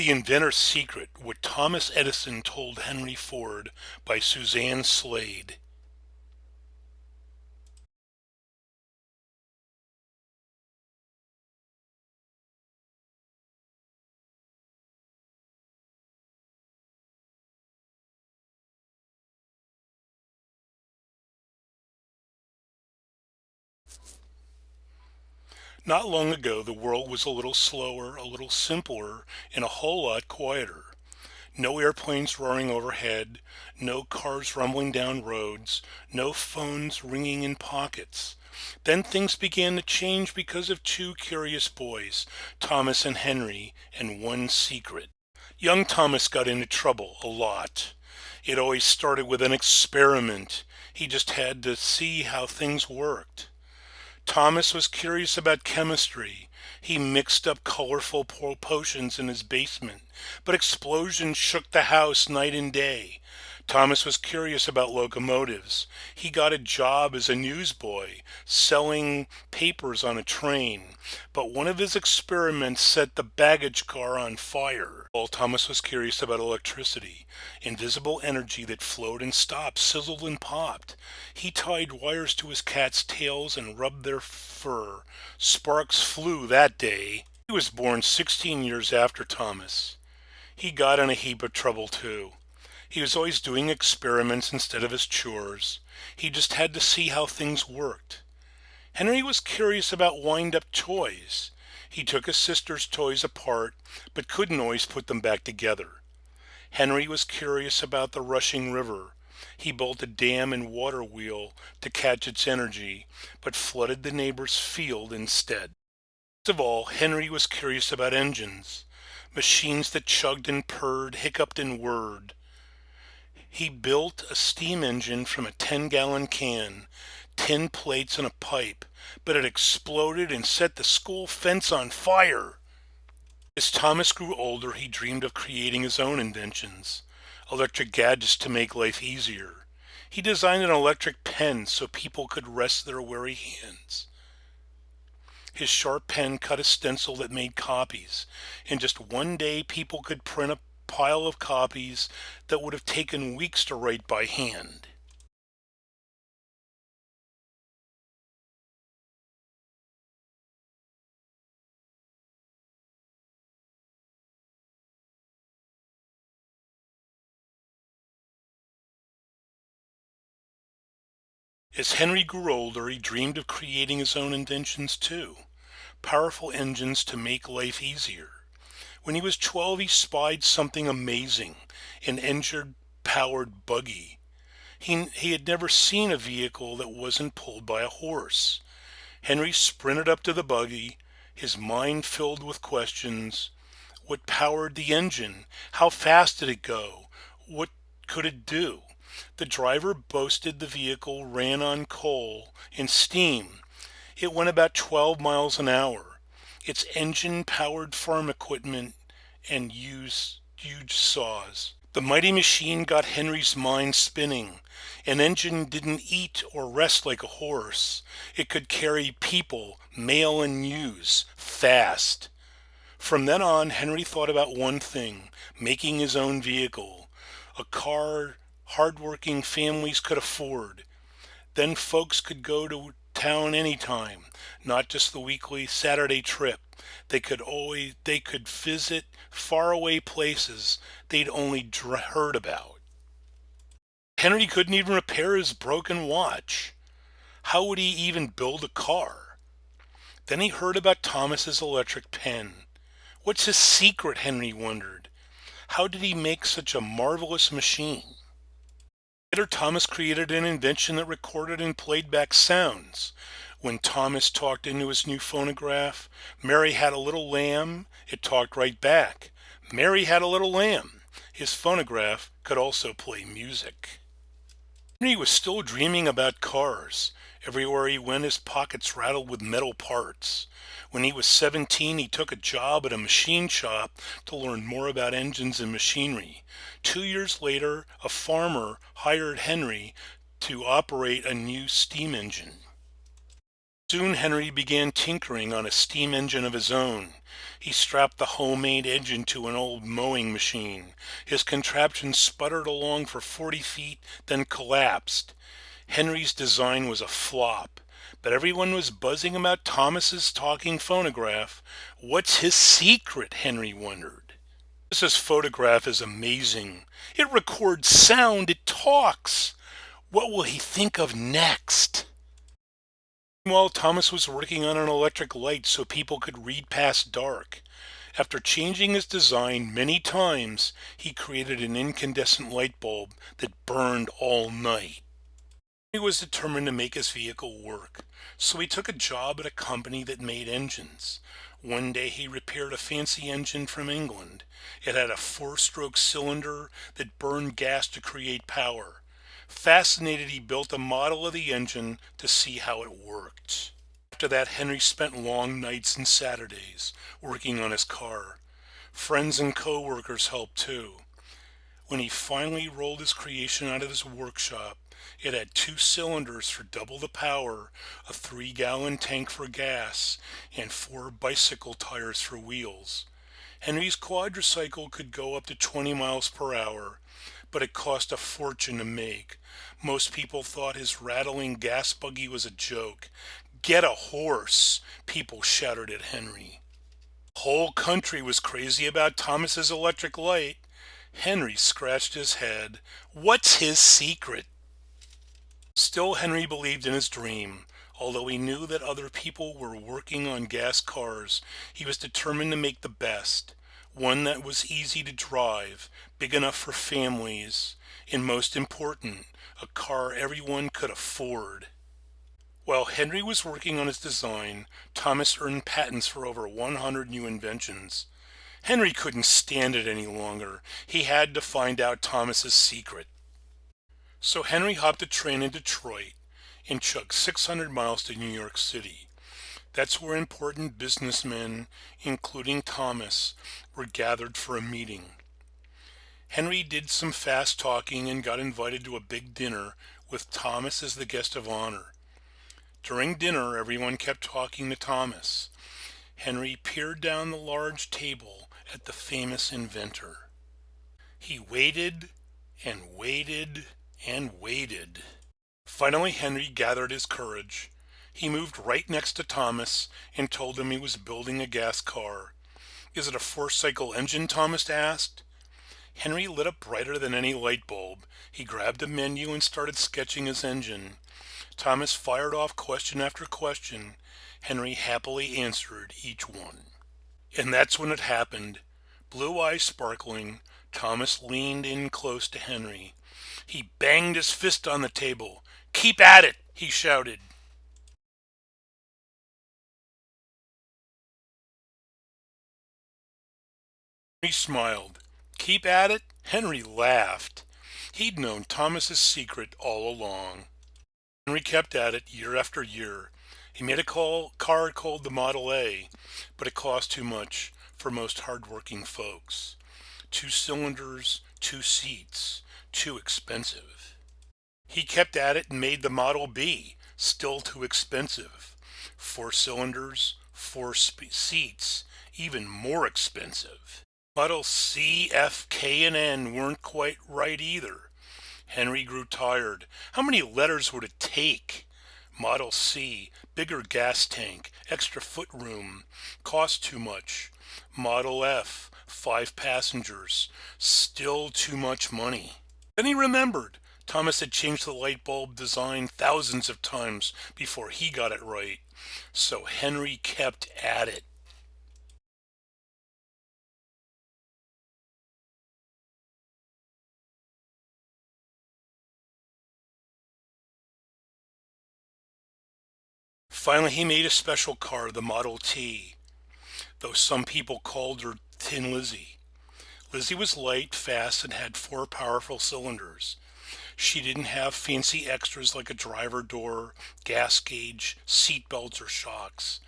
The Inventor's Secret, What Thomas Edison Told Henry Ford by Suzanne Slade. Not long ago, the world was a little slower, a little simpler, and a whole lot quieter. No airplanes roaring overhead, no cars rumbling down roads, no phones ringing in pockets. Then things began to change because of two curious boys, Thomas and Henry, and one secret. Young Thomas got into trouble a lot. It always started with an experiment. He just had to see how things worked. Thomas was curious about chemistry. He mixed up colorful potions in his basement, but explosions shook the house night and day. Thomas was curious about locomotives. He got a job as a newsboy, selling papers on a train, but one of his experiments set the baggage car on fire. While Thomas was curious about electricity, invisible energy that flowed and stopped, sizzled and popped. He tied wires to his cat's tails and rubbed their fur. Sparks flew that day. He was born 16 years after Thomas. He got in a heap of trouble too. He was always doing experiments instead of his chores. He just had to see how things worked. Henry was curious about wind-up toys. He took his sister's toys apart, but couldn't always put them back together. Henry was curious about the rushing river. He built a dam and water wheel to catch its energy, but flooded the neighbor's field instead. Most of all, Henry was curious about engines, machines that chugged and purred, hiccuped and whirred. He built a steam engine from a 10-gallon can, tin plates and a pipe, but it exploded and set the school fence on fire. As Thomas grew older, he dreamed of creating his own inventions, electric gadgets to make life easier. He designed an electric pen so people could rest their weary hands. His sharp pen cut a stencil that made copies. In just one day, people could print a pile of copies that would have taken weeks to write by hand. As Henry grew older, he dreamed of creating his own inventions too, powerful engines to make life easier. When he was 12, he spied something amazing, an engine-powered buggy. He had never seen a vehicle that wasn't pulled by a horse. Henry sprinted up to the buggy, his mind filled with questions. What powered the engine? How fast did it go? What could it do? The driver boasted the vehicle ran on coal and steam. It went about 12 miles an hour. Its engine powered farm equipment and used huge saws. The mighty machine got Henry's mind spinning. An engine didn't eat or rest like a horse. It could carry people, mail and news, fast. From then on, Henry thought about one thing, making his own vehicle. A car hardworking families could afford. Then folks could go to town anytime, not just the weekly Saturday trip. They could visit faraway places they'd only heard about. Henry couldn't even repair his broken watch. How would he even build a car? Then he heard about Thomas's electric pen. What's his secret, Henry wondered. How did he make such a marvelous machine? Later, Thomas created an invention that recorded and played back sounds. When Thomas talked into his new phonograph, Mary had a little lamb, it talked right back. Mary had a little lamb. His phonograph could also play music. Henry was still dreaming about cars. Everywhere he went, his pockets rattled with metal parts. When he was 17, he took a job at a machine shop to learn more about engines and machinery. 2 years later, a farmer hired Henry to operate a new steam engine. Soon Henry began tinkering on a steam engine of his own. He strapped the homemade engine to an old mowing machine. His contraption sputtered along for 40 feet, then collapsed. Henry's design was a flop, but everyone was buzzing about Thomas's talking phonograph. What's his secret? Henry wondered. Thomas's photograph is amazing. It records sound, it talks. What will he think of next? Meanwhile, Thomas was working on an electric light so people could read past dark. After changing his design many times, he created an incandescent light bulb that burned all night. He was determined to make his vehicle work, so he took a job at a company that made engines. One day he repaired a fancy engine from England. It had a four-stroke cylinder that burned gas to create power. Fascinated, he built a model of the engine to see how it worked. After that, Henry spent long nights and Saturdays working on his car. Friends and co-workers helped too. When he finally rolled his creation out of his workshop, it had two cylinders for double the power, a 3-gallon tank for gas, and 4 bicycle tires for wheels. Henry's quadricycle could go up to 20 miles per hour, but it cost a fortune to make. Most people thought his rattling gas buggy was a joke. "Get a horse," people shouted at Henry. The whole country was crazy about Thomas's electric light. Henry scratched his head. What's his secret? Still, Henry believed in his dream. Although he knew that other people were working on gas cars, he was determined to make the best. One that was easy to drive, big enough for families, and most important, a car everyone could afford. While Henry was working on his design, Thomas earned patents for over 100 new inventions. Henry couldn't stand it any longer. He had to find out Thomas's secret. So Henry hopped a train in Detroit and chugged 600 miles to New York City. That's where important businessmen, including Thomas, were gathered for a meeting. Henry did some fast talking and got invited to a big dinner with Thomas as the guest of honor. During dinner, everyone kept talking to Thomas. Henry peered down the large table at the famous inventor. He waited and waited and waited. Finally, Henry gathered his courage. He moved right next to Thomas and told him he was building a gas car. "Is it a four-cycle engine?" Thomas asked. Henry lit up brighter than any light bulb. He grabbed a menu and started sketching his engine. Thomas fired off question after question. Henry happily answered each one. And that's when it happened. Blue eyes sparkling, Thomas leaned in close to Henry. He banged his fist on the table. "Keep at it," he shouted. Henry smiled. "Keep at it?" Henry laughed. He'd known Thomas's secret all along. Henry kept at it year after year. He made a car called the Model A, but it cost too much for most hard-working folks. 2 cylinders, 2 seats, too expensive. He kept at it and made the Model B, still too expensive. 4 cylinders, 4 seats, even more expensive. Model C, F, K, and N weren't quite right either. Henry grew tired. How many letters would it take? Model C, bigger gas tank, extra footroom, cost too much. Model F, 5 passengers, still too much money. Then he remembered. Thomas had changed the light bulb design thousands of times before he got it right. So Henry kept at it. Finally, he made a special car, the Model T, though some people called her Tin Lizzie. Lizzie was light, fast, and had 4 powerful cylinders. She didn't have fancy extras like a driver door, gas gauge, seat belts, or shocks.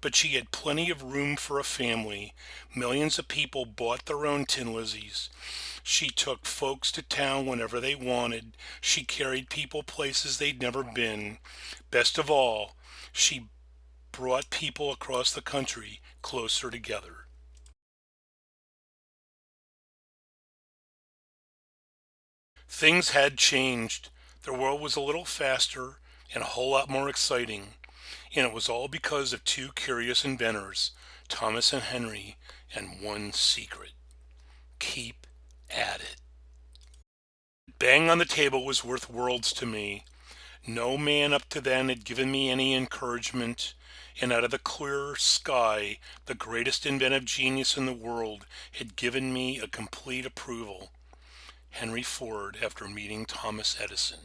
But she had plenty of room for a family. Millions of people bought their own Tin Lizzies. She took folks to town whenever they wanted. She carried people places they'd never been. Best of all, She brought people across the country closer together. Things had changed. The world was a little faster and a whole lot more exciting. And it was all because of two curious inventors, Thomas and Henry, and one secret: keep at it. Bang on the table was worth worlds to me. No man up to then had given me any encouragement, and out of the clear sky, the greatest inventive genius in the world had given me a complete approval. Henry Ford, after meeting Thomas Edison.